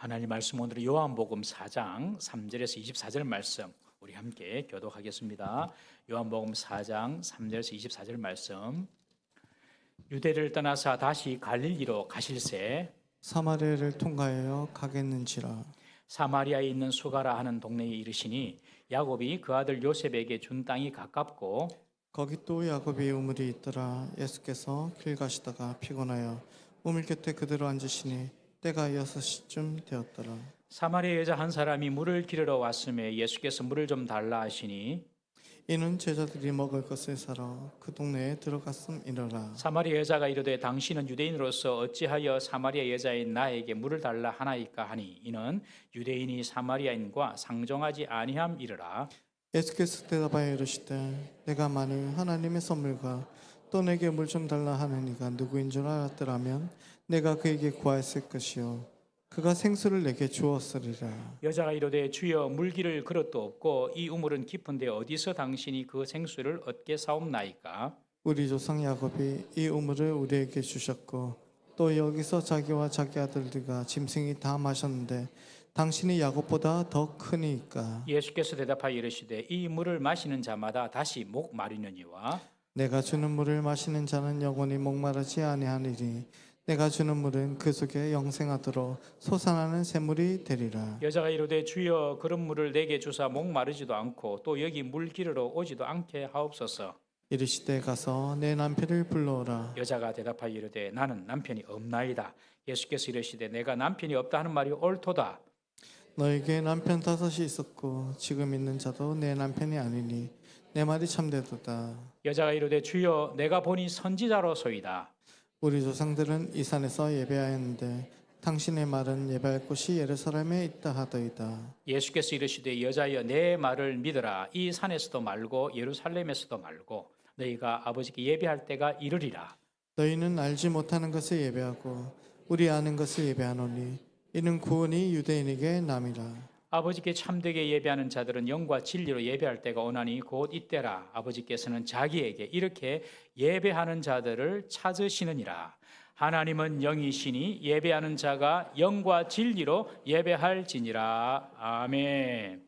하나님 말씀 오늘은 요한복음 4장 3절에서 24절 말씀 우리 함께 교독하겠습니다. 요한복음 4장 3절에서 24절 말씀. 유대를 떠나사 다시 갈릴리로 가실새 사마리아를 통과하여 가겠는지라. 사마리아에 있는 수가라 하는 동네에 이르시니 야곱이 그 아들 요셉에게 준 땅이 가깝고 거기 또 야곱의 우물이 있더라. 예수께서 길 가시다가 피곤하여 우물 곁에 그대로 앉으시니 때가 6시쯤 되었더라. 사마리아 여자 한 사람이 물을 기르러 왔음에 예수께서 물을 좀 달라 하시니 이는 제자들이 먹을 것을 사러 그 동네에 들어갔음이러라. 사마리아 여자가 이르되 당신은 유대인으로서 어찌하여 사마리아 여자인 나에게 물을 달라 하나이까 하니 이는 유대인이 사마리아인과 상종하지 아니함이르라. 예수께서 대답하여 이르시되 내가 만일 하나님의 선물과 또 내게 물 좀 달라 하는 이가 누구인 줄 알았더라면 내가 그에게 구하였을 것이요 그가 생수를 내게 주었으리라. 여자가 이르되 주여 물기를 그릇도 없고 이 우물은 깊은데 어디서 당신이 그 생수를 얻게 사옵나이까. 우리 조상 야곱이 이 우물을 우리에게 주셨고 또 여기서 자기와 자기 아들들과 짐승이 다 마셨는데 당신이 야곱보다 더 크니까. 예수께서 대답하여 이르시되 이 물을 마시는 자마다 다시 목 마르느니와 내가 주는 물을 마시는 자는 영원히 목마르지 아니하리니 내가 주는 물은 그 속에 영생하도록 솟아나는 샘물이 되리라. 여자가 이르되 주여 그런 물을 내게 주사 목 마르지도 않고 또 여기 물 기르러 오지도 않게 하옵소서. 이르시되 가서 내 남편을 불러오라. 여자가 대답하여 이르되 나는 남편이 없나이다. 예수께서 이르시되 내가 남편이 없다 하는 말이 옳도다. 너에게 남편 5이 있었고 지금 있는 자도 내 남편이 아니니 내 말이 참되도다. 여자가 이르되 주여 내가 보니 선지자로소이다. 우리 조상들은 이 산에서 예배하였는데 당신의 말은 예배할 곳이 예루살렘에 있다 하더이다. 예수께서 이르시되 여자여 내 말을 믿으라. 이 산에서도 말고 예루살렘에서도 말고 너희가 아버지께 예배할 때가 이르리라. 너희는 알지 못하는 것을 예배하고 우리 아는 것을 예배하노니 이는 구원이 유대인에게 남이라. 아버지께 참되게 예배하는 자들은 영과 진리로 예배할 때가 오나니 곧 이때라. 아버지께서는 자기에게 이렇게 예배하는 자들을 찾으시느니라. 하나님은 영이시니 예배하는 자가 영과 진리로 예배할지니라. 아멘.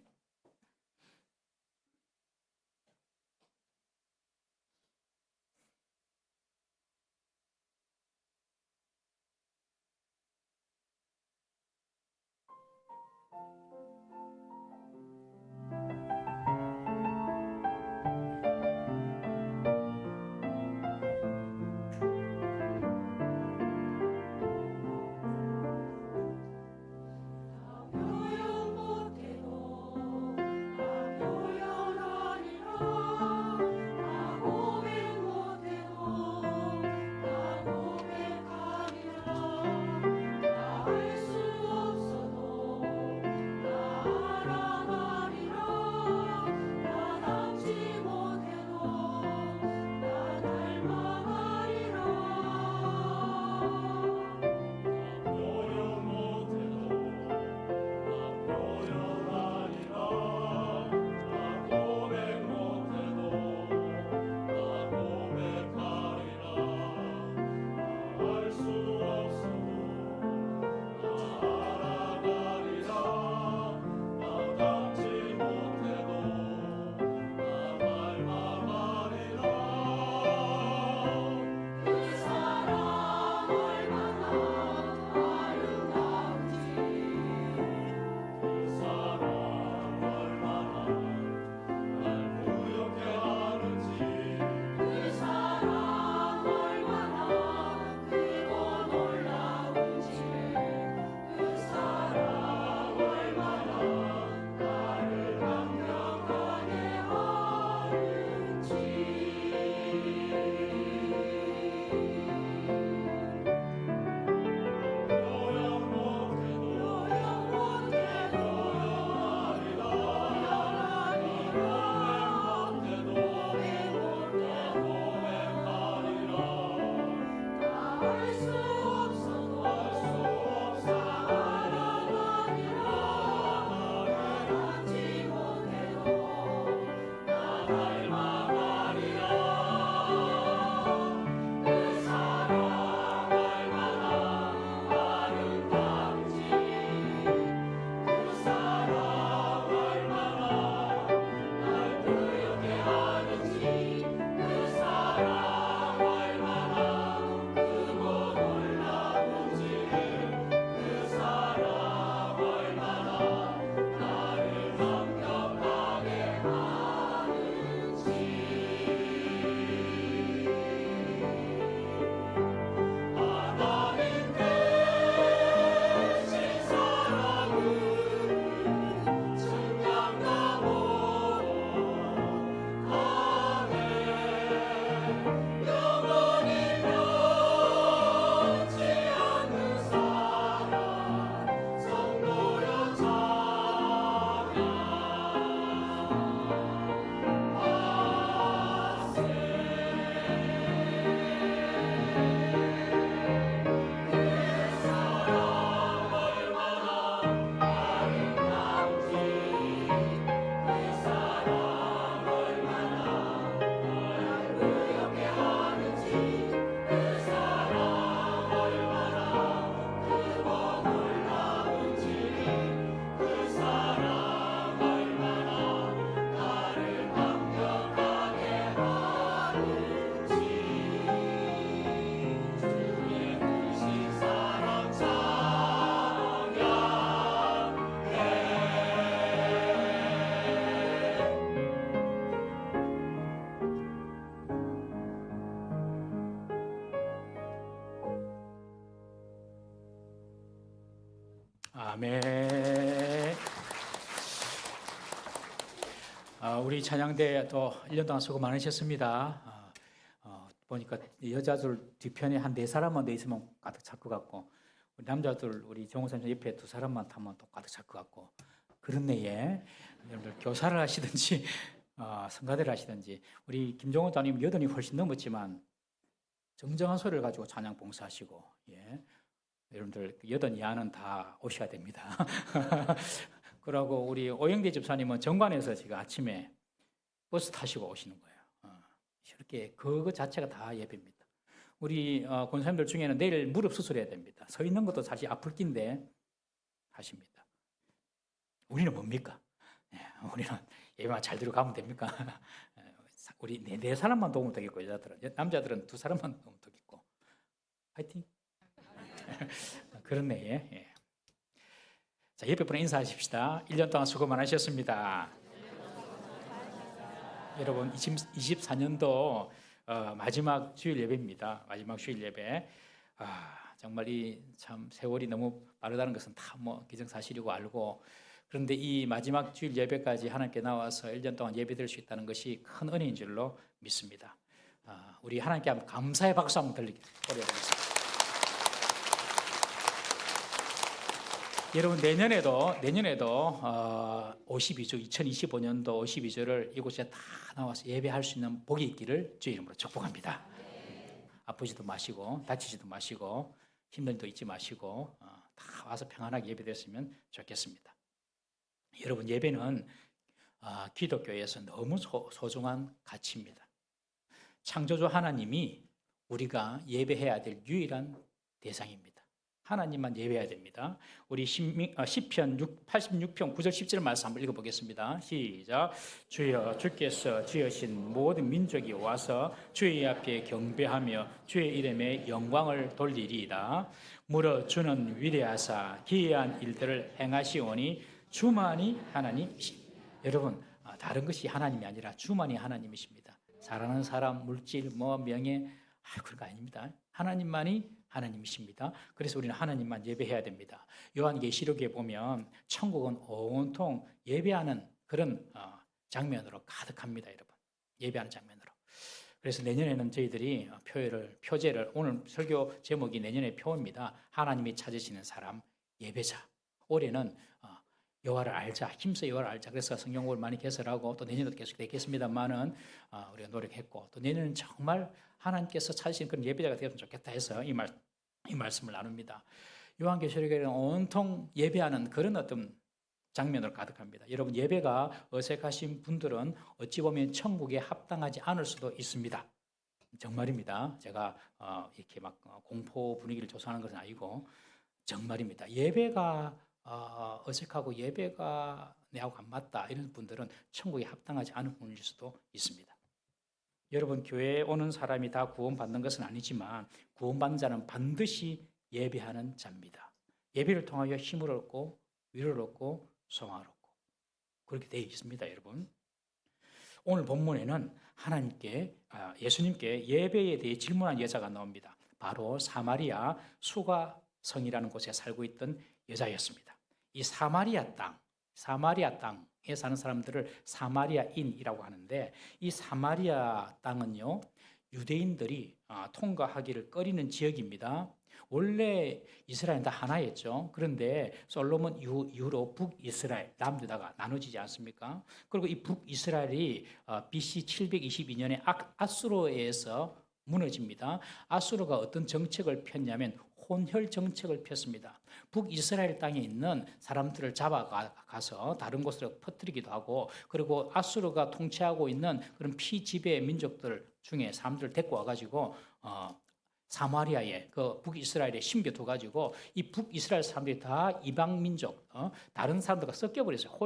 아멘. 우리 찬양대 또 1년 동안 수고 많으셨습니다. 보니까 여자들 뒤편에 한 4사람만 더 있으면 가득 찰 것 같고, 우리 남자들 우리 정우사님 옆에 2사람만 타면 또 가득 찰 것 같고, 그렇네요. 여러분들 교사를 하시든지 성가대를 하시든지, 우리 김종원 장님 여든이 훨씬 넘었지만 정정한 소리를 가지고 찬양 봉사하시고, 예. 여러분들 여든 이하는 다 오셔야 됩니다. 그러고 우리 오영대 집사님은 정관에서 지금 아침에 버스 타시고 오시는 거예요. 이렇게 그거 자체가 다 예배입니다. 우리 권사님들 중에는 내일 무릎 수술해야 됩니다. 서 있는 것도 사실 아플 낀데 하십니다. 우리는 뭡니까? 우리는 예배만 잘 들어가면 됩니까? 우리 네 사람만 도움 되겠고, 여자들은, 남자들은 2사람만 도움 되겠고, 화이팅. 그렇네. 예. 자, 옆에 분에 인사하십시다. 1년 동안 수고 많으셨습니다. 여러분, 24년도 마지막 주일 예배입니다. 마지막 주일 예배. 정말 이 참 세월이 너무 빠르다는 것은 다 기정사실이고 알고, 그런데 이 마지막 주일 예배까지 하나님께 나와서 1년 동안 예배드릴 수 있다는 것이 큰 은혜인 줄로 믿습니다. 우리 하나님께 한번 감사의 박수 한번 올려드리겠습니다. 여러분, 내년에도 52주 2025년도 52주를 이곳에 다 나와서 예배할 수 있는 복이 있기를 주의 이름으로 축복합니다. 아프지도 마시고 다치지도 마시고 힘든 일도 잊지 마시고 다 와서 평안하게 예배됐으면 좋겠습니다. 여러분, 예배는 기독교에서 너무 소중한 가치입니다. 창조주 하나님이 우리가 예배해야 될 유일한 대상입니다. 하나님만 예배해야 됩니다. 우리 시편 86편 9절 10절 말씀 한번 읽어보겠습니다. 시작. 주여, 주께서 지으신 모든 민족이 와서 주의 앞에 경배하며 주의 이름에 영광을 돌리리이다. 무릇 주는 위대하사 기이한 일들을 행하시오니 주만이 하나님이십니다. 여러분, 다른 것이 하나님이 아니라 주만이 하나님이십니다. 잘하는 사람, 물질, 명예, 그런 거 아닙니다. 하나님만이 하나님이십니다. 그래서 우리는 하나님만 예배해야 됩니다. 요한계시록에 보면 천국은 온통 예배하는 그런 장면으로 가득합니다. 여러분, 예배하는 장면으로. 그래서 내년에는 저희들이 표제를, 오늘 설교 제목이 내년의 표입니다. 하나님이 찾으시는 사람, 예배자. 올해는 여호와를 알자, 힘써 여호와를 알자. 그래서 성경을 많이 개설하고, 또 내년에도 계속 되겠습니다만은 우리가 노력했고, 또 내년은 정말 하나님께서 찾으시는 그런 예배자가 되었으면 좋겠다 해서 이 말씀을 나눕니다. 요한계시록에는 온통 예배하는 그런 어떤 장면으로 가득합니다. 여러분, 예배가 어색하신 분들은 어찌 보면 천국에 합당하지 않을 수도 있습니다. 정말입니다. 제가 이렇게 막 공포 분위기를 조성하는 것은 아니고 정말입니다. 예배가 어색하고 예배가 내하고 안 맞다 이런 분들은 천국에 합당하지 않은 분일 수도 있습니다. 여러분, 교회에 오는 사람이 다 구원받는 것은 아니지만 구원받는 자는 반드시 예배하는 자입니다. 예배를 통하여 힘을 얻고 위로를 얻고 소망을 얻고 그렇게 되어 있습니다. 여러분, 오늘 본문에는 예수님께 예배에 대해 질문한 여자가 나옵니다. 바로 사마리아 수가성이라는 곳에 살고 있던 여자였습니다. 이 사마리아 땅에 사는 사람들을 사마리아인이라고 하는데, 이 사마리아 땅은요, 유대인들이 통과하기를 꺼리는 지역입니다. 원래 이스라엘은 다 하나였죠. 그런데 솔로몬 이후로 북이스라엘, 남유다가 나눠지지 않습니까? 그리고 이 북이스라엘이 BC 722년에 아수르에서 무너집니다. 아수르가 어떤 정책을 폈냐면 혼혈 정책을 폈습니다. 북이스라엘 땅에 있는 사람들을 잡아가서 다른 곳으로 퍼뜨리기도 하고, 그리고 아수르가 통치하고 있는 그런 피지배 민족들 중에 사람들을 데리고 와가지고 사마리아에 그 북이스라엘에 심겨둬가지고 이 북이스라엘 사람들이 다 이방 민족, 다른 사람들과 섞여버렸어요.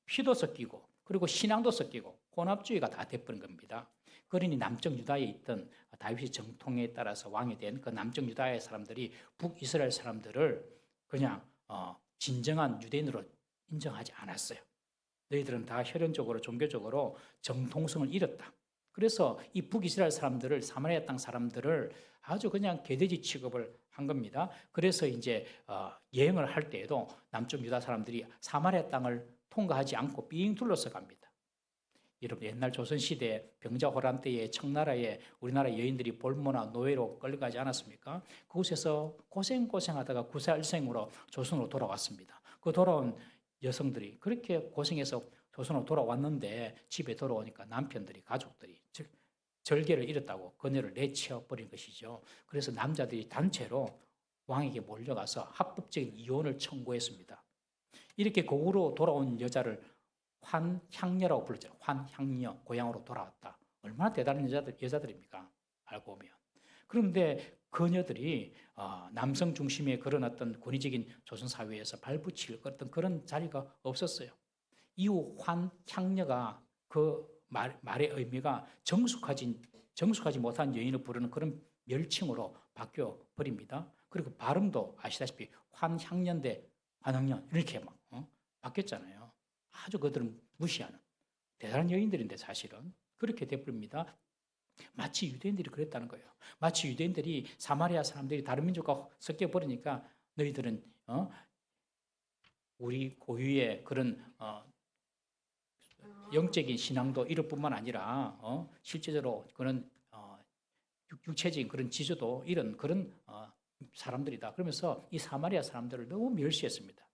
피도 섞이고 그리고 신앙도 섞이고 혼합주의가 다 돼버린 겁니다. 그러니 남쪽 유다에 있던 다윗의 정통에 따라서 왕이 된 그 남쪽 유다의 사람들이 북이스라엘 사람들을 그냥 진정한 유대인으로 인정하지 않았어요. 너희들은 다 혈연적으로 종교적으로 정통성을 잃었다. 그래서 이 북이스라엘 사람들을 사마리아 땅 사람들을 아주 그냥 개돼지 취급을 한 겁니다. 그래서 이제 여행을 할 때에도 남쪽 유다 사람들이 사마리아 땅을 통과하지 않고 삥 둘러서 갑니다. 여러분 옛날 조선시대 병자호란 때에 청나라에 우리나라 여인들이 볼모나 노예로 끌려가지 않았습니까? 그곳에서 고생하다가 구사일생으로 조선으로 돌아왔습니다. 그 돌아온 여성들이 그렇게 고생해서 조선으로 돌아왔는데 집에 돌아오니까 남편들이 가족들이 즉 절개를 잃었다고 그녀를 내치워 버린 것이죠. 그래서 남자들이 단체로 왕에게 몰려가서 합법적인 이혼을 청구했습니다. 이렇게 고국으로 돌아온 여자를 환향녀라고 불렀잖아요. 환향녀, 고향으로 돌아왔다. 얼마나 대단한 여자들입니까? 알고 보면. 그런데 그녀들이 남성 중심의 그런 어떤 권위적인 조선 사회에서 발붙일 어떤 그런 자리가 없었어요. 이후 환향녀가 그 말의 의미가 정숙하지 못한 여인을 부르는 그런 멸칭으로 바뀌어 버립니다. 그리고 발음도 아시다시피 환향년대 환향년 이렇게 막 바뀌었잖아요. 아주 그들은 무시하는 대단한 여인들인데 사실은 그렇게 돼버립니다. 마치 유대인들이 그랬다는 거예요. 마치 유대인들이 사마리아 사람들이 다른 민족과 섞여 버리니까 너희들은 우리 고유의 그런 영적인 신앙도 이럴 뿐만 아니라 실제적으로 그런 육체적인 그런 지조도 이런 그런 사람들이다. 그러면서 이 사마리아 사람들을 너무 멸시했습니다.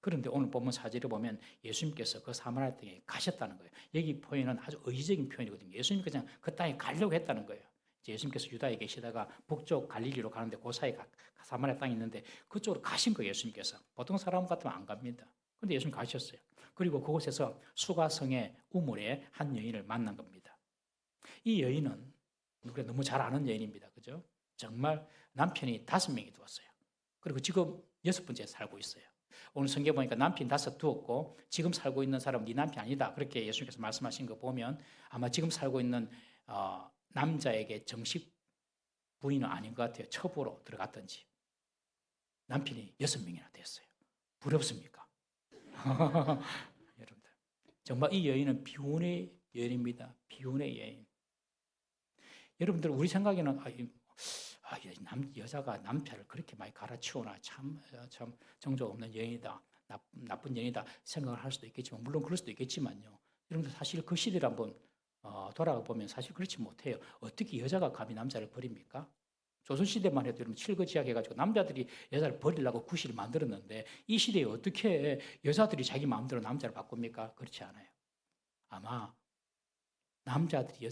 그런데 오늘 본문 4절에 보면 예수님께서 그 사마리아 땅에 가셨다는 거예요. 여기 표현은 아주 의지적인 표현이거든요. 예수님이 그냥 그 땅에 가려고 했다는 거예요. 예수님께서 유다에 계시다가 북쪽 갈릴리로 가는데 그 사이에 사마리아 땅이 있는데 그쪽으로 가신 거예요. 예수님께서. 보통 사람 같으면 안 갑니다. 그런데 예수님 가셨어요. 그리고 그곳에서 수가성의 우물에 한 여인을 만난 겁니다. 이 여인은 우리가 너무 잘 아는 여인입니다. 그죠? 정말 남편이 5명이 두었어요. 그리고 지금 6번째 살고 있어요. 오늘 성경 보니까 남편 5 두었고 지금 살고 있는 사람은 네 남편 아니다. 그렇게 예수님께서 말씀하신 거 보면 아마 지금 살고 있는 남자에게 정식 부인은 아닌 것 같아요. 첩으로 들어갔든지. 남편이 6명이나 됐어요. 부럽습니까? 여러분들 정말 이 여인은 비운의 여인입니다. 비운의 여인. 여러분들 우리 생각에는 여자가 남편을 그렇게 많이 갈아치우나 참 정적 없는 여인이다. 나쁜 여인이다 생각을 할 수도 있겠지만 물론 그럴 수도 있겠지만요. 여러분들 사실 그 시대를 한번 돌아가 보면 사실 그렇지 못해요. 어떻게 여자가 감히 남자를 버립니까? 조선시대만 해도 여러분 칠거지약 해가지고 남자들이 여자를 버리려고 구실을 만들었는데 이 시대에 어떻게 여자들이 자기 마음대로 남자를 바꿉니까? 그렇지 않아요. 아마 남자들이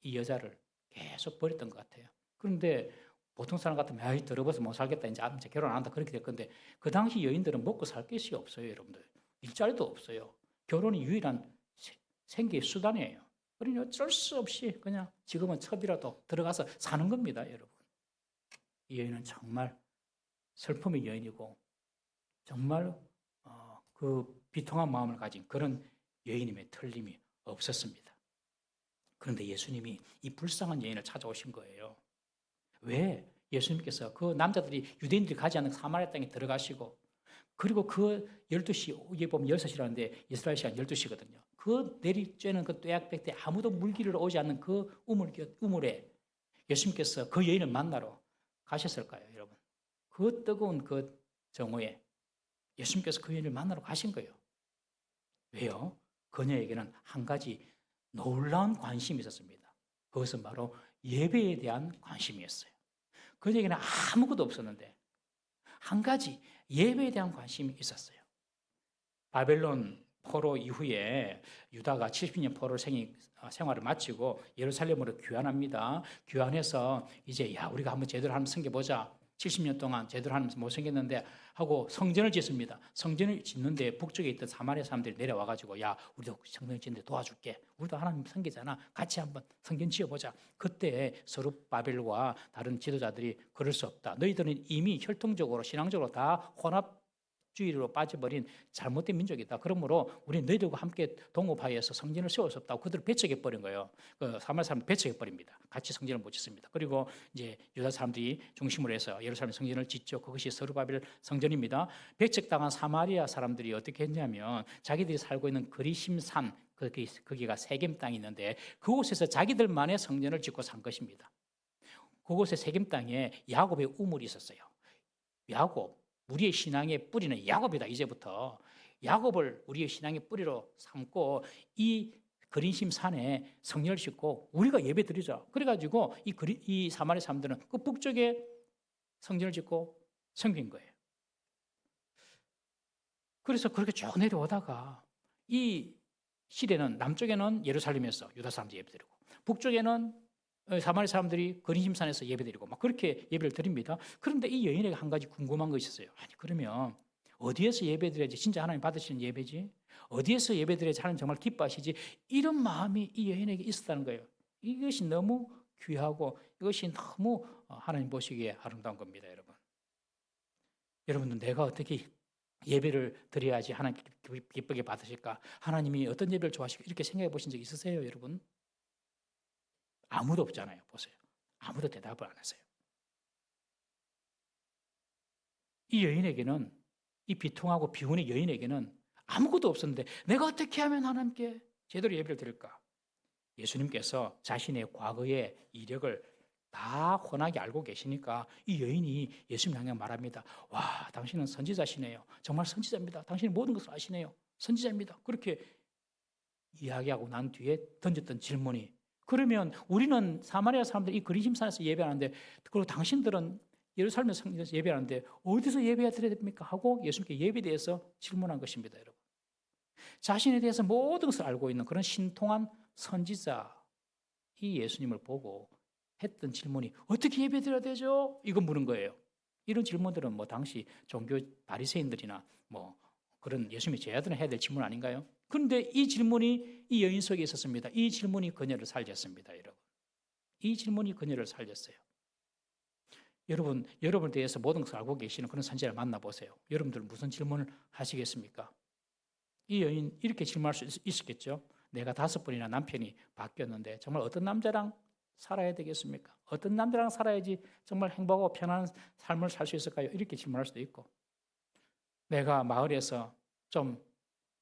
이 여자를 계속 버렸던 것 같아요. 그런데 보통 사람 같으면 아이 더러워서 못 살겠다 이제 결혼 안 한다 그렇게 될 건데 그 당시 여인들은 먹고 살 것이 없어요. 여러분들 일자리도 없어요. 결혼이 유일한 생계의 수단이에요. 그러니 어쩔 수 없이 그냥 지금은 첩이라도 들어가서 사는 겁니다. 여러분 이 여인은 정말 슬픔의 여인이고 정말 그 비통한 마음을 가진 그런 여인임에 틀림이 없었습니다. 그런데 예수님이 이 불쌍한 여인을 찾아오신 거예요. 왜? 예수님께서 그 남자들이 유대인들이 가지 않는 사마리아 땅에 들어가시고 그리고 그 12시, 이게 보면 6시라는데 이스라엘 시간 12시거든요. 그 내리쬐는 그 뙤약볕 때 아무도 물기를 오지 않는 그 우물에 예수님께서 그 여인을 만나러 가셨을까요, 여러분? 그 뜨거운 그 정오에 예수님께서 그 여인을 만나러 가신 거예요. 왜요? 그녀에게는 한 가지 놀라운 관심이 있었습니다. 그것은 바로 예배에 대한 관심이었어요. 그녀에게는 아무것도 없었는데 한 가지 예배에 대한 관심이 있었어요. 바벨론 포로 이후에 유다가 70년 포로 생활을 마치고 예루살렘으로 귀환합니다. 귀환해서 이제 우리가 한번 제대로 한번 섬겨보자. 70년 동안 제대로 하면서 못 생겼는데 하고 성전을 짓습니다. 성전을 짓는데 북쪽에 있던 사마리아 사람들이 내려와가지고 우리도 성전 짓는데 도와줄게. 우리도 하나님 섬기잖아. 같이 한번 성전 지어보자. 그때 스룹바벨과 다른 지도자들이 그럴 수 없다. 너희들은 이미 혈통적으로 신앙적으로 다 혼합주의로 빠져버린 잘못된 민족이다. 그러므로 우리 너희들과 함께 동업하여서 성전을 세울 수 없다고 그들을 배척해버린 거예요. 그 사마리아 사람을 배척해버립니다. 같이 성전을 못 짓습니다. 그리고 이제 유다 사람들이 중심으로 해서 예루살렘 성전을 짓죠. 그것이 스룹바벨 성전입니다. 배척당한 사마리아 사람들이 어떻게 했냐면 자기들이 살고 있는 그리심산 거기가 세겜 땅이 있는데 그곳에서 자기들만의 성전을 짓고 산 것입니다. 그곳에 세겜 땅에 야곱의 우물이 있었어요. 야곱, 우리의 신앙의 뿌리는 야곱이다. 이제부터 야곱을 우리의 신앙의 뿌리로 삼고 이 그린심 산에 성전을 짓고 우리가 예배 드리자. 그래가지고 이 사마리 사람들은 그 북쪽에 성전을 짓고 섬긴 거예요. 그래서 그렇게 쭉 내려오다가 이 시대는 남쪽에는 예루살렘에서 유다 사람들이 예배드리고 북쪽에는 사마리 사람들이 그린심산에서 예배드리고 막 그렇게 예배를 드립니다. 그런데 이 여인에게 한 가지 궁금한 것이 있었어요. 아니 그러면 어디에서 예배드려야지 진짜 하나님 받으시는 예배지? 어디에서 예배드려야지 하나님 정말 기뻐하시지? 이런 마음이 이 여인에게 있었다는 거예요. 이것이 너무 귀하고 이것이 너무 하나님 보시기에 아름다운 겁니다, 여러분. 여러분은 내가 어떻게 예배를 드려야지 하나님 기쁘게 받으실까? 하나님이 어떤 예배를 좋아하실까? 이렇게 생각해 보신 적 있으세요, 여러분? 아무도 없잖아요. 보세요. 아무도 대답을 안 했어요. 이 여인에게는, 이 비통하고 비운의 여인에게는 아무것도 없었는데 내가 어떻게 하면 하나님께 제대로 예배를 드릴까? 예수님께서 자신의 과거의 이력을 다 훤하게 알고 계시니까 이 여인이 예수님 향해 말합니다. 와, 당신은 선지자시네요. 정말 선지자입니다. 당신이 모든 것을 아시네요. 선지자입니다. 그렇게 이야기하고 난 뒤에 던졌던 질문이, 그러면 우리는 사마리아 사람들이 이 그리심산에서 예배하는데 그리고 당신들은 예루살렘 성전에서 예배하는데 어디서 예배해야 됩니까? 하고 예수님께 예배에 대해서 질문한 것입니다, 여러분. 자신에 대해서 모든 것을 알고 있는 그런 신통한 선지자 이 예수님을 보고 했던 질문이 어떻게 예배드려야 되죠? 이거 물은 거예요. 이런 질문들은 뭐 당시 종교 바리새인들이나 뭐 그런 예수님의 제자들은 해야 될 질문 아닌가요? 그런데 이 질문이 이 여인 속에 있었습니다. 이 질문이 그녀를 살렸습니다, 여러분. 이 질문이 그녀를 살렸어요. 여러분, 여러분에 대해서 모든 것을 알고 계시는 그런 선지자를 만나보세요. 여러분들 무슨 질문을 하시겠습니까? 이 여인 이렇게 질문할 수 있었겠죠. 내가 5번이나 남편이 바뀌었는데 정말 어떤 남자랑 살아야 되겠습니까? 어떤 남자랑 살아야지 정말 행복하고 편안한 삶을 살 수 있을까요? 이렇게 질문할 수도 있고, 내가 마을에서 좀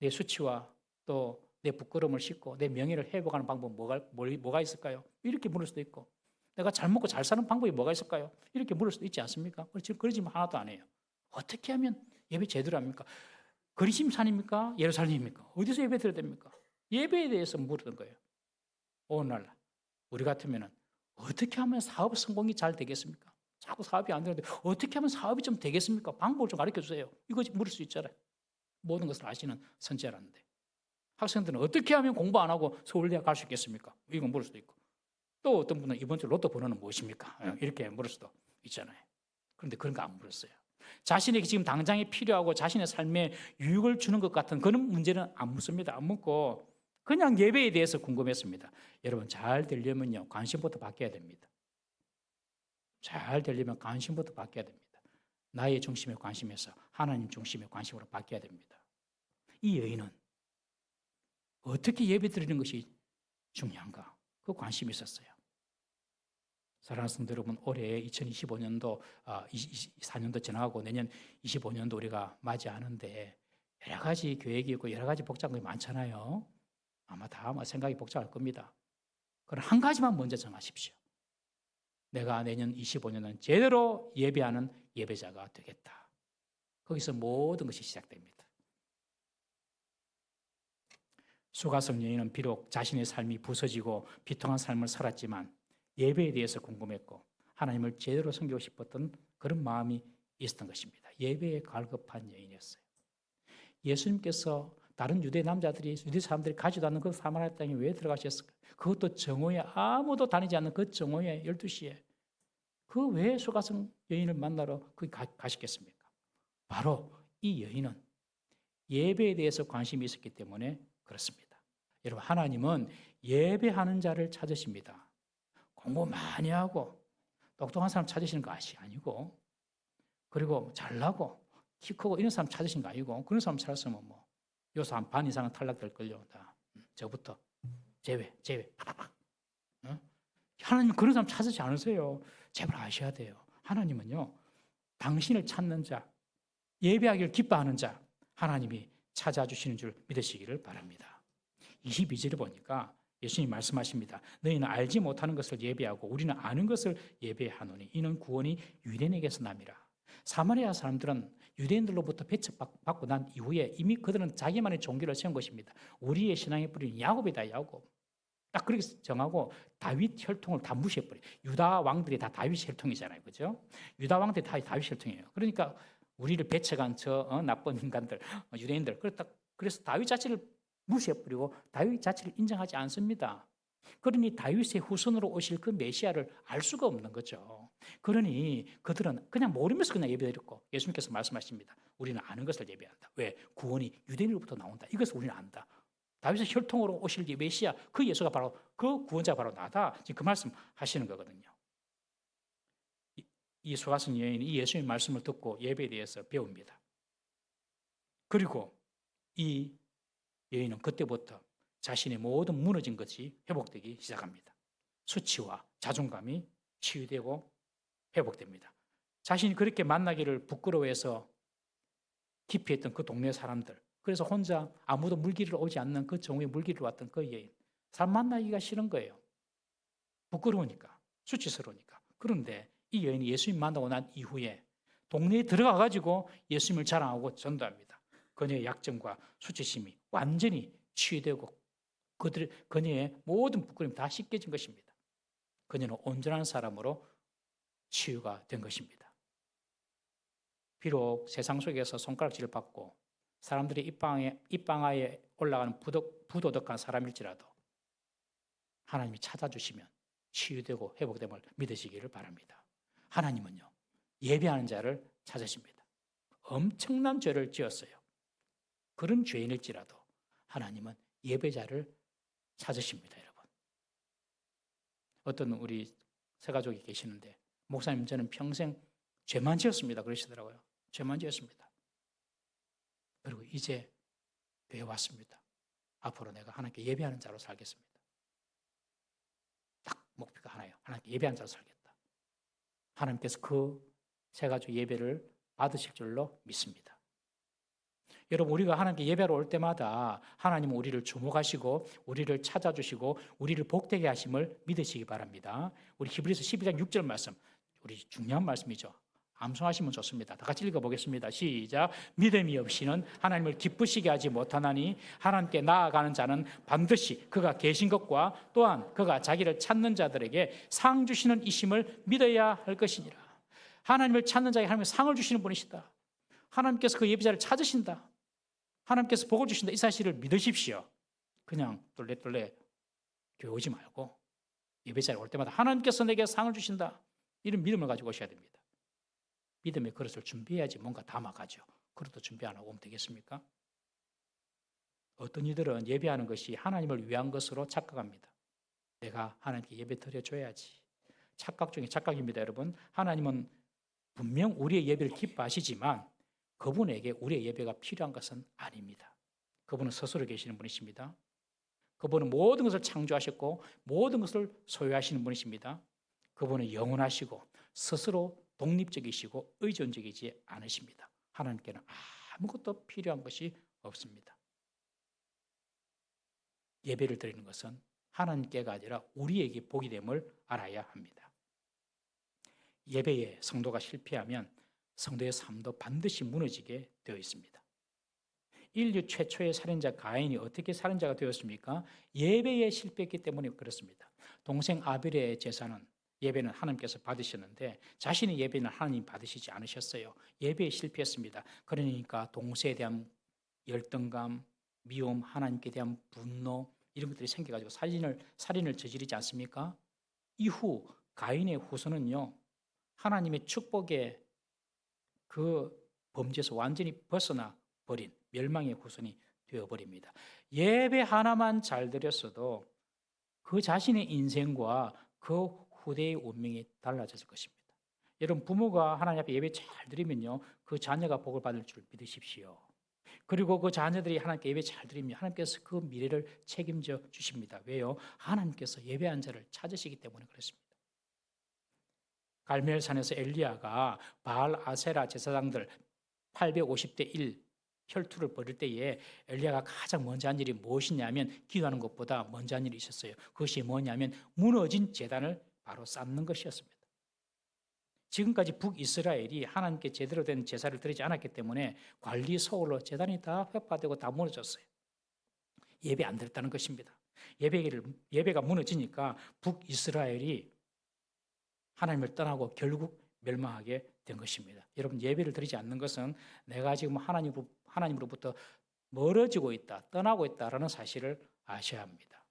내 수치와 또 내 부끄러움을 싣고 내 명예를 회복하는 방법 뭐가 있을까요? 이렇게 물을 수도 있고, 내가 잘 먹고 잘 사는 방법이 뭐가 있을까요? 이렇게 물을 수도 있지 않습니까? 지금 그런 질문 하나도 안 해요. 어떻게 하면 예배 제대로 합니까? 그리심산입니까? 예루살렘입니까? 어디서 예배 드려야 됩니까? 예배에 대해서 물었던 거예요. 오늘날 우리 같으면 어떻게 하면 사업 성공이 잘 되겠습니까? 자꾸 사업이 안 되는데 어떻게 하면 사업이 좀 되겠습니까? 방법을 좀 가르쳐 주세요. 이거 물을 수 있잖아요. 모든 것을 아시는 선지자라는데. 학생들은 어떻게 하면 공부 안 하고 서울대학 갈 수 있겠습니까? 이거 물을 수도 있고. 또 어떤 분은 이번 주 로또 번호는 무엇입니까? 이렇게 물을 수도 있잖아요. 그런데 그런 거 안 물었어요. 자신에게 지금 당장에 필요하고 자신의 삶에 유익을 주는 것 같은 그런 문제는 안 묻습니다. 안 묻고 그냥 예배에 대해서 궁금했습니다. 여러분, 잘 되려면요, 관심부터 바뀌어야 됩니다. 잘 되려면 관심부터 바뀌어야 됩니다. 나의 중심의 관심에서 하나님 중심의 관심으로 바뀌어야 됩니다. 이 여인은 어떻게 예배 드리는 것이 중요한가? 그 관심이 있었어요. 사랑하는 성도 여러분, 올해 2025년도 24년도 지나가고 내년 25년도 우리가 맞이하는데 여러 가지 계획이 있고 여러 가지 복잡한 게 많잖아요. 아마 다 생각이 복잡할 겁니다. 그럼 한 가지만 먼저 정하십시오. 내가 내년 25년은 제대로 예배하는 예배자가 되겠다. 거기서 모든 것이 시작됩니다. 수가성 여인은 비록 자신의 삶이 부서지고 비통한 삶을 살았지만 예배에 대해서 궁금했고 하나님을 제대로 섬기고 싶었던 그런 마음이 있었던 것입니다. 예배에 갈급한 여인이었어요. 예수님께서 다른 유대 남자들이, 유대 사람들이 가지도 않는 그 사마리아 땅에 왜 들어가셨을까? 그것도 정오에, 아무도 다니지 않는 그 정오에 12시에 그 왜 수가성 여인을 만나러 거기 가셨겠습니까? 바로 이 여인은 예배에 대해서 관심이 있었기 때문에 그렇습니다. 여러분, 하나님은 예배하는 자를 찾으십니다. 공부 많이 하고 똑똑한 사람 찾으시는 거 아니고, 그리고 잘나고 키 크고 이런 사람 찾으시는 거 아니고, 그런 사람 찾았으면 뭐 요새 한 반 이상은 탈락될걸요. 다 저부터 제외 팍팍팍. 하나님 그런 사람 찾으지 않으세요. 제발 아셔야 돼요. 하나님은요, 당신을 찾는 자, 예배하기를 기뻐하는 자 하나님이 찾아주시는 줄 믿으시기를 바랍니다. 22절에 보니까 예수님이 말씀하십니다. 너희는 알지 못하는 것을 예배하고 우리는 아는 것을 예배하노니 이는 구원이 유대인에게서 남이라. 사마리아 사람들은 유대인들로부터 배척받고 난 이후에 이미 그들은 자기만의 종교를 세운 것입니다. 우리의 신앙의 뿌리는 야곱이다, 야곱. 딱 그렇게 정하고 다윗 혈통을 다 무시해버려요. 유다 왕들이 다 다윗 혈통이잖아요. 그죠? 유다 왕들이 다 다윗 혈통이에요. 그러니까 우리를 배척한 나쁜 인간들, 유대인들. 그래서 다윗 자체를 무시해버리고 다윗 자체를 인정하지 않습니다. 그러니 다윗의 후손으로 오실 그 메시아를 알 수가 없는 거죠. 그러니 그들은 그냥 모르면서 그냥 예배드렸고 예수님께서 말씀하십니다. 우리는 아는 것을 예배한다. 왜? 구원이 유대인으로부터 나온다. 이것을 우리는 안다. 다윗의 혈통으로 오실 메시아, 그 예수가 바로 그 구원자가 바로 나다. 지금 그 말씀 하시는 거거든요. 이 소가성 여인이 이 예수님의 말씀을 듣고 예배에 대해서 배웁니다. 그리고 이 여인은 그때부터 자신의 모든 무너진 것이 회복되기 시작합니다. 수치와 자존감이 치유되고 회복됩니다. 자신이 그렇게 만나기를 부끄러워해서 기피했던 그 동네 사람들, 그래서 혼자 아무도 물길을 오지 않는 그 정오에 물길을 왔던 그 여인, 사람 만나기가 싫은 거예요. 부끄러우니까, 수치스러우니까. 그런데 이 여인이 예수님 만나고 난 이후에 동네에 들어가가지고 예수님을 자랑하고 전도합니다. 그녀의 약점과 수치심이 완전히 치유되고 그녀의 모든 부끄러움이 다 씻겨진 것입니다. 그녀는 온전한 사람으로 치유가 된 것입니다. 비록 세상 속에서 손가락질을 받고 사람들이 입방아에 올라가는 부도덕한 사람일지라도 하나님이 찾아주시면 치유되고 회복됨을 믿으시기를 바랍니다. 하나님은요, 예배하는 자를 찾으십니다. 엄청난 죄를 지었어요. 그런 죄인일지라도 하나님은 예배자를 찾으십니다, 여러분. 어떤 우리 새가족이 계시는데 목사님 저는 평생 죄만 지었습니다 그러시더라고요. 죄만 지었습니다. 그리고 이제 교회 왔습니다. 앞으로 내가 하나님께 예배하는 자로 살겠습니다. 딱 목표가 하나예요. 하나님께 예배하는 자로 살겠다. 하나님께서 그 새가족 예배를 받으실 줄로 믿습니다. 여러분, 우리가 하나님께 예배로 올 때마다 하나님은 우리를 주목하시고 우리를 찾아주시고 우리를 복되게 하심을 믿으시기 바랍니다. 우리 히브리서 12장 6절 말씀, 우리 중요한 말씀이죠. 암송하시면 좋습니다. 다 같이 읽어보겠습니다. 시작. 믿음이 없이는 하나님을 기쁘시게 하지 못하나니 하나님께 나아가는 자는 반드시 그가 계신 것과 또한 그가 자기를 찾는 자들에게 상 주시는 이심을 믿어야 할 것이니라. 하나님을 찾는 자에게 하나님은 상을 주시는 분이시다. 하나님께서 그 예배자를 찾으신다. 하나님께서 복을 주신다. 이 사실을 믿으십시오. 그냥 똘레똘레 교회 오지 말고 예배자에 올 때마다 하나님께서 내게 상을 주신다. 이런 믿음을 가지고 오셔야 됩니다. 믿음의 그릇을 준비해야지 뭔가 담아가죠. 그릇도 준비 안 하고 오면 되겠습니까? 어떤 이들은 예배하는 것이 하나님을 위한 것으로 착각합니다. 내가 하나님께 예배 드려줘야지. 착각 중에 착각입니다, 여러분. 하나님은 분명 우리의 예배를 기뻐하시지만 그분에게 우리의 예배가 필요한 것은 아닙니다. 그분은 스스로 계시는 분이십니다. 그분은 모든 것을 창조하셨고 모든 것을 소유하시는 분이십니다. 그분은 영원하시고 스스로 독립적이시고 의존적이지 않으십니다. 하나님께는 아무것도 필요한 것이 없습니다. 예배를 드리는 것은 하나님께가 아니라 우리에게 복이 됨을 알아야 합니다. 예배에 성도가 실패하면 성도의 삶도 반드시 무너지게 되어 있습니다. 인류 최초의 살인자 가인이 어떻게 살인자가 되었습니까? 예배에 실패했기 때문에 그렇습니다. 동생 아벨의 제사는 예배는 하나님께서 받으셨는데 자신의 예배는 하나님 받으시지 않으셨어요. 예배에 실패했습니다. 그러니까 동생에 대한 열등감, 미움, 하나님께 대한 분노 이런 것들이 생겨가지고 살인을 저지르지 않습니까? 이후 가인의 후손은요, 하나님의 축복의 그 범죄에서 완전히 벗어나 버린 멸망의 후손이 되어버립니다. 예배 하나만 잘 드렸어도 그 자신의 인생과 그 후대의 운명이 달라졌을 것입니다. 여러분, 부모가 하나님 앞에 예배 잘 드리면요, 그 자녀가 복을 받을 줄 믿으십시오. 그리고 그 자녀들이 하나님께 예배 잘 드리면 하나님께서 그 미래를 책임져 주십니다. 왜요? 하나님께서 예배한 자를 찾으시기 때문에 그렇습니다. 갈멜산에서 엘리야가 바알 아세라 제사장들 850대 1 혈투를 벌일 때에 엘리야가 가장 먼저 한 일이 무엇이냐면 기도하는 것보다 먼저 한 일이 있었어요. 그것이 뭐냐면 무너진 제단을 바로 쌓는 것이었습니다. 지금까지 북이스라엘이 하나님께 제대로 된 제사를 드리지 않았기 때문에 관리 소홀로 제단이 다 회파되고 다 무너졌어요. 예배 안 드렸다는 것입니다. 예배가 무너지니까 북이스라엘이 하나님을 떠나고 결국 멸망하게 된 것입니다. 여러분, 예배를 드리지 않는 것은 내가 지금 하나님으로부터 멀어지고 있다, 떠나고 있다라는 사실을 아셔야 합니다.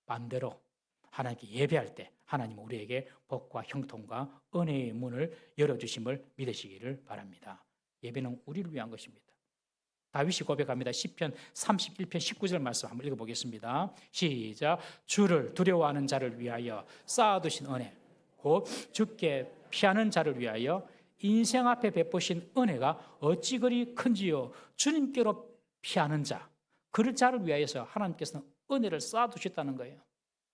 반대로 하나님께 예배할 때 하나님은 우리에게 복과 형통과 은혜의 문을 열어주심을 믿으시기를 바랍니다. 예배는 우리를 위한 것입니다. 다윗이 고백합니다. 시편 31편 19절 말씀 한번 읽어보겠습니다. 시작. 주를 두려워하는 자를 위하여 쌓아두신 은혜, 곧 주께 피하는 자를 위하여 인생 앞에 베푸신 은혜가 어찌 그리 큰지요. 주님께로 피하는 자, 그 자를 위하여서 하나님께서는 은혜를 쌓아두셨다는 거예요.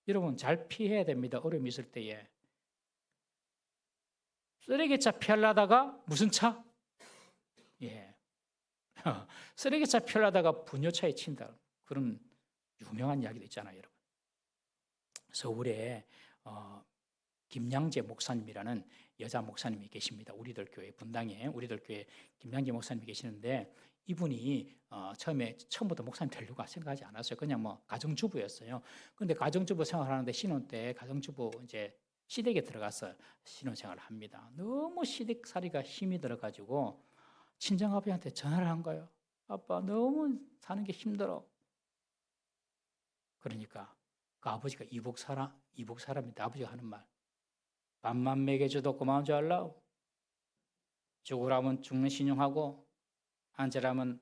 여러분, 잘 피해야 됩니다. 어려움이 있을 때에. 쓰레기차 피하려다가 무슨 차? 예. 쓰레기차 피하려다가 분뇨차에 친다. 그런 유명한 이야기도 있잖아요, 여러분. 서울에 김양재 목사님이라는 여자 목사님이 계십니다. 우리들 교회 분당에 우리들 교회 김양재 목사님이 계시는데 이분이 처음부터 목사님 되려고 생각하지 않았어요. 그냥 뭐 가정주부였어요. 그런데 가정주부 생활하는데 신혼 때 가정주부 이제 시댁에 들어가서 신혼생활을 합니다. 너무 시댁살이가 힘이 들어가지고 친정 아버지한테 전화를 한 거예요. 아빠, 너무 사는 게 힘들어. 그러니까 그 아버지가 이북 사람인데 아버지가 하는 말, 밥만 먹여줘도 고마운 줄 알라. 죽으라면 죽는 신용하고 앉으라면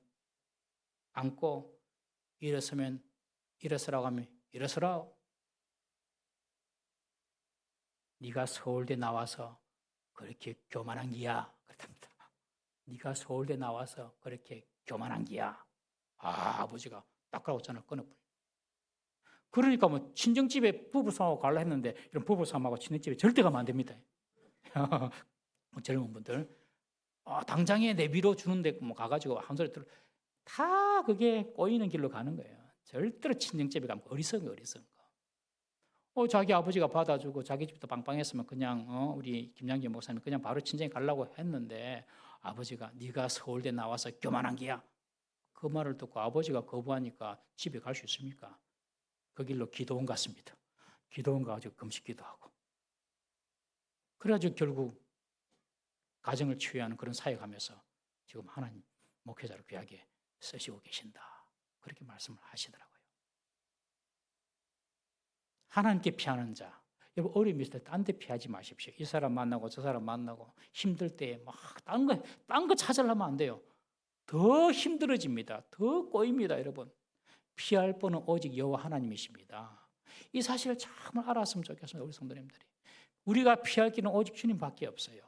앉고 일어서면 일어서라고 하면 일어서라. 네가 서울대 나와서 그렇게 교만한 기야. 그렇답니다. 네가 서울대 나와서 그렇게 교만한 기야. 아버지가 딱 전화를 끊어버려. 그러니까 뭐 친정집에 부부싸움하고 가려 했는데 이런 부부싸움하고 친정집에 절대 가면 안 됩니다. 젊은 분들 당장에 내비로 주는데 뭐 가가지고 한 소리 들어 다 그게 꼬이는 길로 가는 거예요. 절대로 친정집에 가면 어리석은 거. 자기 아버지가 받아주고 자기 집도 빵빵했으면 그냥 우리 김양기 목사님 그냥 바로 친정에 가려고 했는데 아버지가 네가 서울대 나와서 교만한 게야. 그 말을 듣고 아버지가 거부하니까 집에 갈 수 있습니까? 그 길로 기도원 갔습니다. 기도원 가가지고 금식 기도하고. 그래가지고 결국 가정을 치유하는 그런 사역하면서 지금 하나님 목회자를 귀하게 쓰시고 계신다. 그렇게 말씀을 하시더라고요. 하나님께 피하는 자. 여러분, 어려움이 있을 때 딴 데 피하지 마십시오. 이 사람 만나고 저 사람 만나고 힘들 때 막 딴 거 찾으려면 안 돼요. 더 힘들어집니다. 더 꼬입니다, 여러분. 피할 분은 오직 여호와 하나님이십니다. 이 사실을 참 알았으면 좋겠습니다, 우리 성도님들이. 우리가 피할 길은 오직 주님밖에 없어요.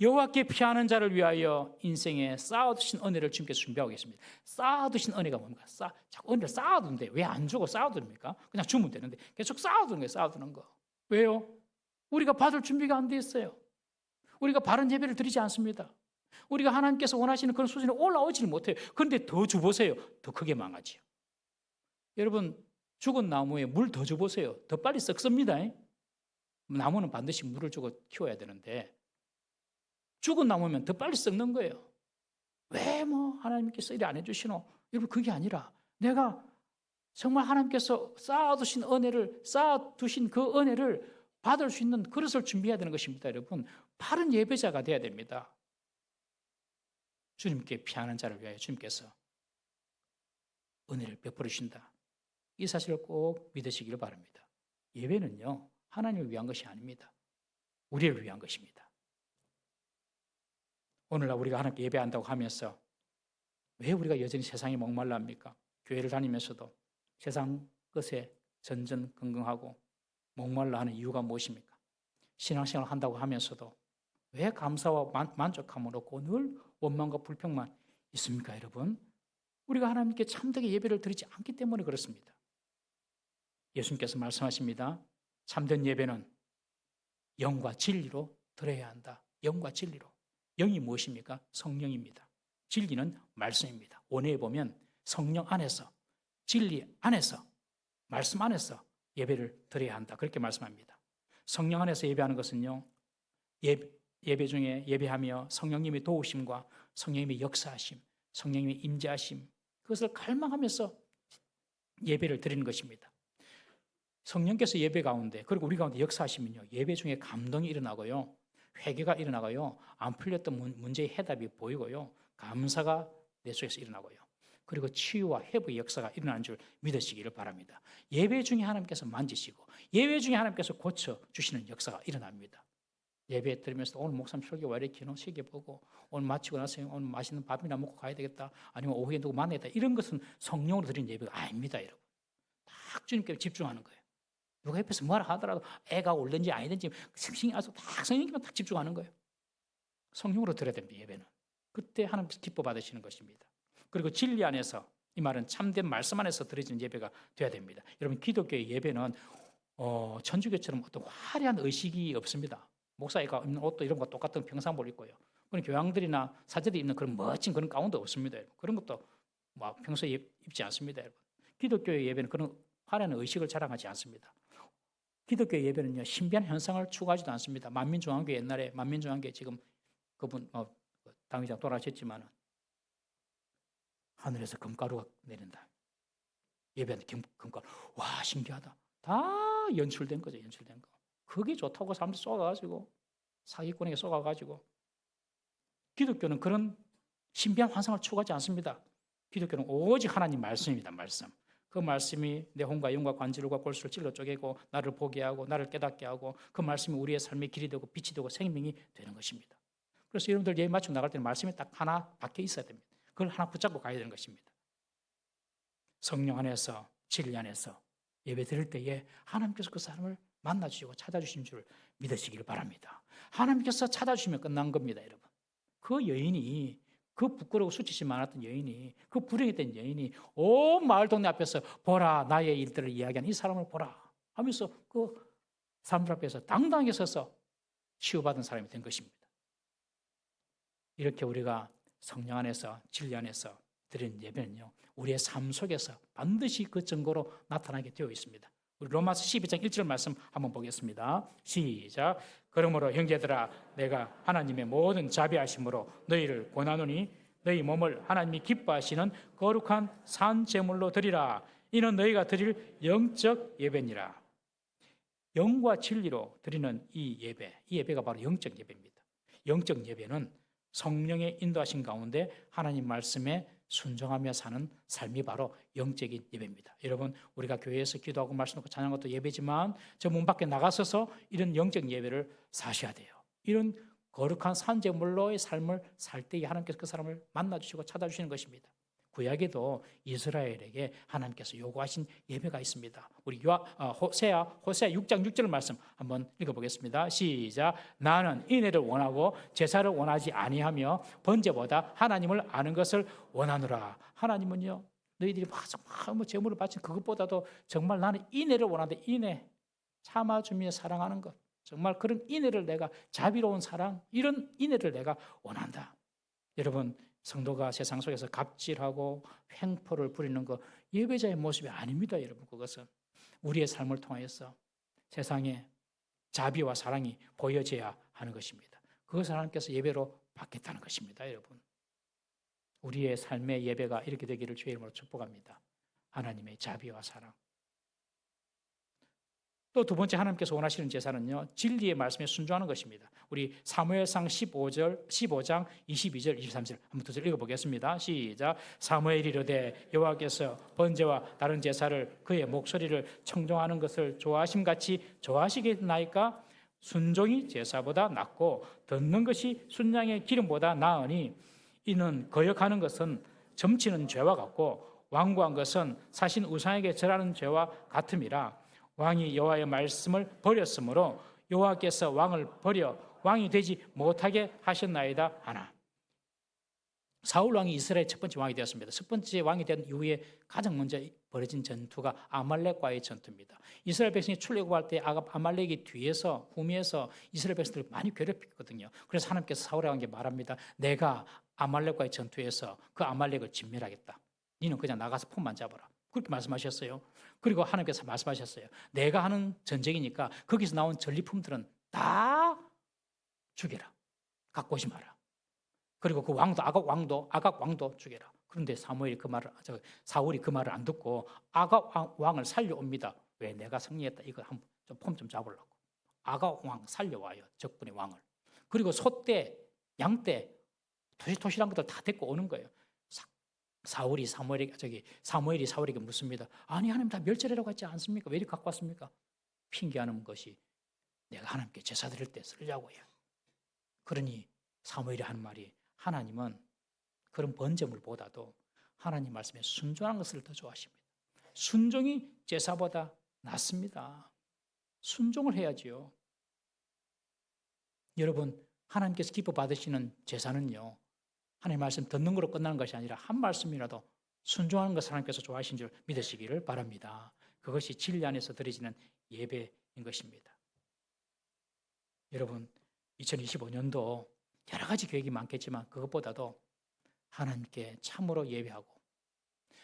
여호와께 피하는 자를 위하여 인생에 쌓아두신 은혜를 주님께서 준비하고 계십니다. 쌓아두신 은혜가 뭡니까? 자꾸 은혜를 쌓아두는데 왜 안 주고 쌓아둡니까? 그냥 주면 되는데 계속 쌓아두는 거예요. 쌓아두는 거. 왜요? 우리가 받을 준비가 안 돼 있어요. 우리가 바른 예배를 드리지 않습니다. 우리가 하나님께서 원하시는 그런 수준에 올라오지를 못해요. 그런데 더 줘보세요. 더 크게 망하지요. 여러분, 죽은 나무에 물 더 줘보세요. 더 빨리 썩습니다. 나무는 반드시 물을 주고 키워야 되는데 죽은 나무면 더 빨리 썩는 거예요. 왜 뭐 하나님께서 이래 안 해주시노? 여러분, 그게 아니라 내가 정말 하나님께서 쌓아두신 그 은혜를 받을 수 있는 그릇을 준비해야 되는 것입니다. 여러분, 바른 예배자가 돼야 됩니다. 주님께 피하는 자를 위하여 주님께서 은혜를 베풀어 주신다. 이 사실을 꼭 믿으시기를 바랍니다. 예배는요, 하나님을 위한 것이 아닙니다. 우리를 위한 것입니다. 오늘날 우리가 하나님께 예배한다고 하면서 왜 우리가 여전히 세상에 목말라 합니까? 교회를 다니면서도 세상 것에 전전긍긍하고 목말라 하는 이유가 무엇입니까? 신앙생활을 한다고 하면서도 왜 감사와 만족함을 얻고 늘 원망과 불평만 있습니까, 여러분? 우리가 하나님께 참되게 예배를 드리지 않기 때문에 그렇습니다. 예수님께서 말씀하십니다. 참된 예배는 영과 진리로 드려야 한다. 영과 진리로. 영이 무엇입니까? 성령입니다. 진리는 말씀입니다. 원어에 보면 성령 안에서, 진리 안에서, 말씀 안에서 예배를 드려야 한다. 그렇게 말씀합니다. 성령 안에서 예배하는 것은요, 예배 중에 예배하며 성령님의 도우심과 성령님의 역사하심, 성령님의 임재하심, 그것을 갈망하면서 예배를 드리는 것입니다. 성령께서 예배 가운데, 그리고 우리 가운데 역사하시면요, 예배 중에 감동이 일어나고요, 회개가 일어나고요, 안 풀렸던 문제의 해답이 보이고요, 감사가 내 속에서 일어나고요, 그리고 치유와 회복의 역사가 일어나는 줄 믿으시기를 바랍니다. 예배 중에 하나님께서 만지시고 예배 중에 하나님께서 고쳐주시는 역사가 일어납니다. 예배 드리면서 오늘 목사님 설교 왜 이렇게 기노 시계 보고 오늘 마치고 나서 오늘 맛있는 밥이나 먹고 가야 되겠다, 아니면 오후에 누구 만나야겠다, 이런 것은 성령으로 드리는 예배가 아닙니다. 여러분, 딱 주님께 집중하는 거예요. 누가 옆에서 뭐라 하더라도 애가 올든지 아니든지 신경이 안 써서 딱 성령님께만 딱 집중하는 거예요. 성령으로 드려야 됩니다. 예배는 그때 하나님께서 기뻐 받으시는 것입니다. 그리고 진리 안에서, 이 말은 참된 말씀 안에서 드려지는 예배가 돼야 됩니다. 여러분, 기독교의 예배는 천주교처럼 어떤 화려한 의식이 없습니다. 목사가 입는 옷도 이런 거 똑같은 평상복을 입고요, 그런 교황들이나 사제들이 입는 그런 멋진 그런 가운도 없습니다. 여러분. 그런 것도 평소에 입지 않습니다. 여러분. 기독교의 예배는 그런 화려한 의식을 자랑하지 않습니다. 기독교의 예배는요, 신비한 현상을 추구하지도 않습니다. 만민중앙교회, 옛날에 만민중앙교회, 지금 그분 당회장 돌아가셨지만 하늘에서 금가루가 내린다. 예배하는데 금가루, 와 신기하다. 다 연출된 거죠. 연출된 거. 그게 좋다고 사람들 쏘아가지고, 사기꾼에게 쏘아가지고. 기독교는 그런 신비한 환상을 추구하지 않습니다. 기독교는 오직 하나님 말씀입니다. 말씀. 그 말씀이 내 혼과 영과 관절과 골수를 찔러 쪼개고 나를 보게 하고 나를 깨닫게 하고, 그 말씀이 우리의 삶의 길이 되고 빛이 되고 생명이 되는 것입니다. 그래서 여러분들 예배 맞추고 나갈 때는 말씀이 딱 하나 박혀 있어야 됩니다. 그걸 하나 붙잡고 가야 되는 것입니다. 성령 안에서, 진리 안에서 예배 드릴 때에 하나님께서 그 사람을 만나주시고 찾아주신 줄 믿으시길 바랍니다. 하나님께서 찾아주시면 끝난 겁니다. 여러분, 그 여인이, 그 부끄러워 수치심 많았던 여인이, 그 불행했던 여인이 온 마을 동네 앞에서 보라 나의 일들을 이야기하는 이 사람을 보라 하면서 그 사람들 앞에서 당당하게 서서 치유받은 사람이 된 것입니다. 이렇게 우리가 성령 안에서, 진리 안에서 드리는 예배는요, 우리의 삶 속에서 반드시 그 증거로 나타나게 되어 있습니다. 우리 로마서 12장 1절 말씀 한번 보겠습니다. 시작. 그러므로 형제들아, 내가 하나님의 모든 자비하심으로 너희를 권하노니 너희 몸을 하나님이 기뻐하시는 거룩한 산 제물로 드리라. 이는 너희가 드릴 영적 예배니라. 영과 진리로 드리는 이 예배가 바로 영적 예배입니다. 영적 예배는 성령의 인도하신 가운데 하나님 말씀에 순종하며 사는 삶이 바로 영적인 예배입니다. 여러분, 우리가 교회에서 기도하고 말씀 듣고 찬양하는 것도 예배지만 저 문 밖에 나가서서 이런 영적 예배를 사셔야 돼요. 이런 거룩한 산제물로의 삶을 살 때에 하나님께서 그 사람을 만나주시고 찾아주시는 것입니다. 구약에도 이스라엘에게 하나님께서 요구하신 예배가 있습니다. 우리 호세아 6장 6절 말씀 한번 읽어보겠습니다. 시작. 나는 인애를 원하고 제사를 원하지 아니하며 번제보다 하나님을 아는 것을 원하노라. 하나님은요, 너희들이 정말 제물을 바친 그것보다도 정말 나는 인애를 원하는데, 인애, 참아주며 사랑하는 것, 정말 그런 인애를 내가, 자비로운 사랑, 이런 인애를 내가 원한다. 여러분, 성도가 세상 속에서 갑질하고 횡포를 부리는 거 예배자의 모습이 아닙니다. 여러분, 그것은 우리의 삶을 통해서 세상에 자비와 사랑이 보여져야 하는 것입니다. 그것을 하나님께서 예배로 받겠다는 것입니다. 여러분, 우리의 삶의 예배가 이렇게 되기를 주의 이름으로 축복합니다. 하나님의 자비와 사랑. 또 두 번째 하나님께서 원하시는 제사는요, 진리의 말씀에 순종하는 것입니다. 우리 사무엘상 15장 22절 23절 한번 두 절 읽어보겠습니다. 시작. 사무엘이 이르되 여호와께서 번제와 다른 제사를 그의 목소리를 청종하는 것을 좋아하심같이 좋아하시겠나이까? 순종이 제사보다 낫고 듣는 것이 순양의 기름보다 나으니 이는 거역하는 것은 점치는 죄와 같고 완고한 것은 사신 우상에게 절하는 죄와 같음이라. 왕이 여호와의 말씀을 버렸으므로 여호와께서 왕을 버려 왕이 되지 못하게 하셨나이다 하나. 사울 왕이 이스라엘 첫 번째 왕이 되었습니다. 첫 번째 왕이 된 이후에 가장 먼저 벌어진 전투가 아말렉과의 전투입니다. 이스라엘 백성이 출애굽할 때 아말렉이 뒤에서 후미에서 이스라엘 백성들을 많이 괴롭혔거든요. 그래서 하나님께서 사울에게 말합니다. 내가 아말렉과의 전투에서 그 아말렉을 진멸하겠다. 너는 그냥 나가서 품만 잡아라. 그렇게 말씀하셨어요. 그리고 하나님께서 말씀하셨어요. 내가 하는 전쟁이니까 거기서 나온 전리품들은 다 죽여라. 갖고 오지 마라. 그리고 그 왕도 아각 왕도 죽여라. 그런데 사울이 그 말을 안 듣고 아각 왕을 살려옵니다. 왜? 내가 승리했다. 이거 한번 폼 좀 잡으려고. 아각 왕 살려와요. 적군의 왕을. 그리고 소떼, 양떼, 토실토실한 것들 다 데리고 오는 거예요. 사무엘이 사울에게 묻습니다. 아니 하나님 다 멸절하라고 하지 않습니까? 왜 이렇게 갖고 왔습니까? 핑계하는 것이 내가 하나님께 제사 드릴 때 쓰려고요. 그러니 사무엘이 하는 말이 하나님은 그런 번제물보다도 하나님 말씀에 순종하는 것을 더 좋아하십니다. 순종이 제사보다 낫습니다. 순종을 해야지요. 여러분 하나님께서 기뻐 받으시는 제사는요. 하나님 말씀 듣는 거로 끝나는 것이 아니라 한 말씀이라도 순종하는 것을 하나님께서 좋아하신 줄 믿으시기를 바랍니다. 그것이 진리 안에서 드려지는 예배인 것입니다. 여러분 2025년도 여러 가지 계획이 많겠지만 그것보다도 하나님께 참으로 예배하고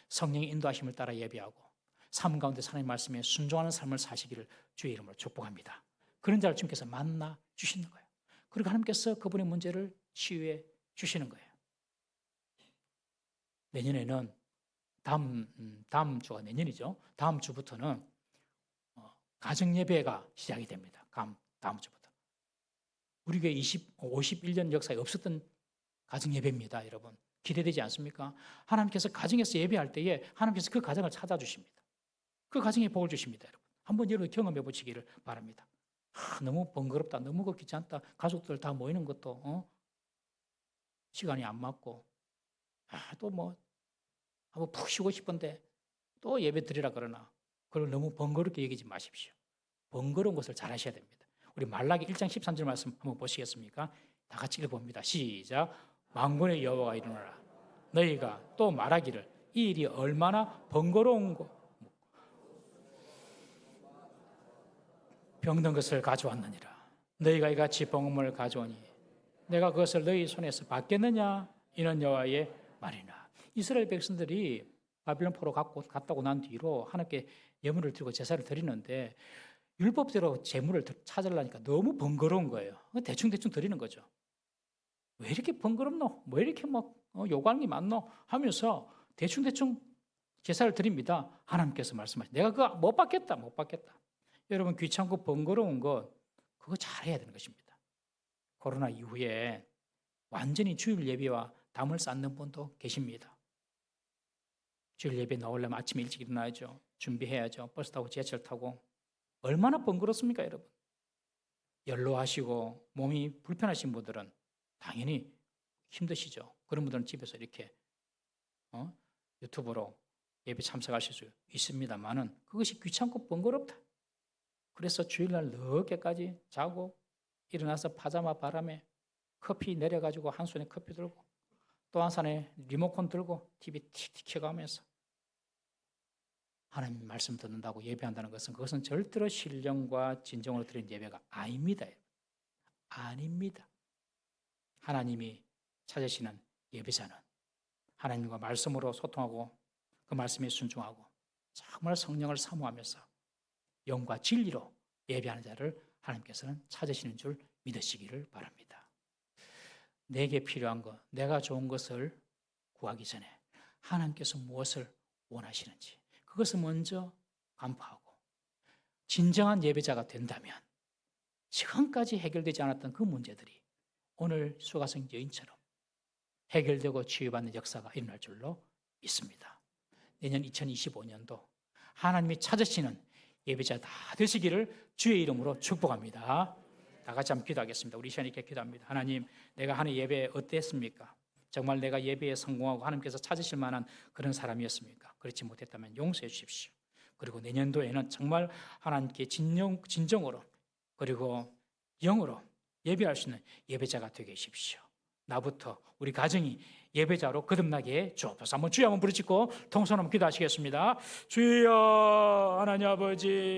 성령의 인도하심을 따라 예배하고 삶 가운데 하나님 말씀에 순종하는 삶을 사시기를 주의 이름으로 축복합니다. 그런 자를 주님께서 만나 주시는 거예요. 그리고 하나님께서 그분의 문제를 치유해 주시는 거예요. 내년에는 다음 주가 내년이죠. 다음 주부터는 가정 예배가 시작이 됩니다. 다음 주부터. 우리 교회 51년 역사에 없었던 가정 예배입니다, 여러분. 기대되지 않습니까? 하나님께서 가정에서 예배할 때에 하나님께서 그 가정을 찾아주십니다. 그 가정에 복을 주십니다, 여러분. 한번 여러분 경험해 보시기를 바랍니다. 너무 번거롭다, 너무 귀찮다. 가족들 다 모이는 것도 시간이 안 맞고 또 한번 푹 쉬고 싶은데 또 예배 드리라 그러나 그걸 너무 번거롭게 여기지 마십시오. 번거로운 것을 잘 하셔야 됩니다. 우리 말라기 1장 13절 말씀 한번 보시겠습니까? 다 같이 읽어봅니다. 시작. 만군의 여호와가 이르노라. 너희가 또 말하기를 이 일이 얼마나 번거로운고 병든 것을 가져왔느니라. 너희가 이같이 봉음을 가져오니 내가 그것을 너희 손에서 받겠느냐? 이는 여호와의 말이나. 이스라엘 백성들이 바빌론 포로 갔다고 난 뒤로 하나님께 예물을 드리고 제사를 드리는데 율법대로 제물을 찾으려니까 너무 번거로운 거예요. 대충 드리는 거죠. 왜 이렇게 번거롭노? 왜 이렇게 요구하는 게 많노? 하면서 대충 제사를 드립니다. 하나님께서 말씀하시죠. 내가 그거 못 받겠다. 여러분 귀찮고 번거로운 것 그거 잘해야 되는 것입니다. 코로나 이후에 완전히 주일 예배와 담을 쌓는 분도 계십니다. 주일 예배 나오려면 아침에 일찍 일어나야죠. 준비해야죠. 버스 타고 지하철 타고. 얼마나 번거롭습니까, 여러분? 연로하시고 몸이 불편하신 분들은 당연히 힘드시죠. 그런 분들은 집에서 이렇게 유튜브로 예배 참석하실 수 있습니다만은 그것이 귀찮고 번거롭다. 그래서 주일날 늦게까지 자고 일어나서 파자마 바람에 커피 내려가지고 한 손에 커피 들고 또 한 손에 리모컨 들고 TV 틱틱 켜가면서 하나님 말씀 듣는다고 예배한다는 것은 그것은 절대로 신령과 진정으로 드리는 예배가 아닙니다. 아닙니다. 하나님이 찾으시는 예배자는 하나님과 말씀으로 소통하고 그 말씀에 순종하고 정말 성령을 사모하면서 영과 진리로 예배하는 자를 하나님께서는 찾으시는 줄 믿으시기를 바랍니다. 내게 필요한 것, 내가 좋은 것을 구하기 전에 하나님께서 무엇을 원하시는지 그것을 먼저 간파하고 진정한 예배자가 된다면 지금까지 해결되지 않았던 그 문제들이 오늘 수가성 여인처럼 해결되고 치유받는 역사가 일어날 줄로 믿습니다. 내년 2025년도 하나님이 찾으시는 예배자 다 되시기를 주의 이름으로 축복합니다. 다 같이 한번 기도하겠습니다. 우리 시간 있게 기도합니다. 하나님, 내가 하는 예배 어땠습니까? 정말 내가 예배에 성공하고 하나님께서 찾으실 만한 그런 사람이었습니까? 그렇지 못했다면 용서해 주십시오. 그리고 내년도에는 정말 하나님께 진정으로 그리고 영으로 예배할 수 있는 예배자가 되게 하십시오. 나부터 우리 가정이 예배자로 거듭나게 주옵소서. 한번 주여 한번 부르짖고 통성으로 기도하시겠습니다. 주여 하나님 아버지